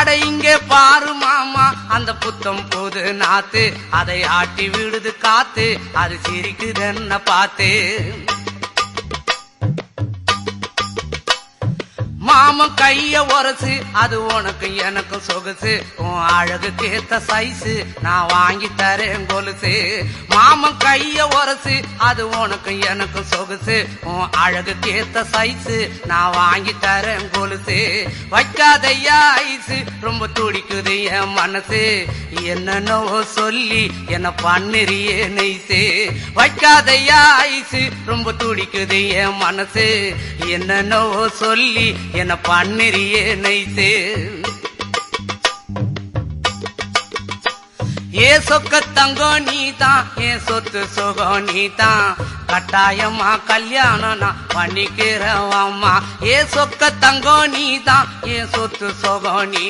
அட இங்கே பாரு மாமா அந்த புத்தம் போது நாத்து அதை ஆட்டி விடுது காத்து அது சிரிக்குதுன்ன பார்த்து மாமன் கைய உரசு அது உனக்கு எனக்கு சொகுசு உன் அழகுக்கு ஏத்த சைஸு நான் வாங்கி தரேன் கொலுசு மாமன் கைய உரசு அது உனக்கு எனக்கு சொகுசு உன் அழகுக்கு ஏத்த சைஸு நான் வாங்கி தரேன் கொலுசு வைக்காதையா ஐசு ரொம்ப துடிக்குது என் மனசு என்னன்னோ சொல்லி என்ன பண்ணுறியே நெய்சு வைக்காதையா ஐசு ரொம்ப துடிக்குது என் மனசு என்னன்னோ சொல்லி என்ன பண்ணுறியே நைசே ஏ சொக்க தங்கம் நீதான் ஏன் சொத்து சுகம் நீதான் கட்டாயமா கல்யாணம் நான் பண்ணிக்கிறவாமா ஏ சொக்க தங்கம் நீதான் ஏன் சொத்து சுகம் நீ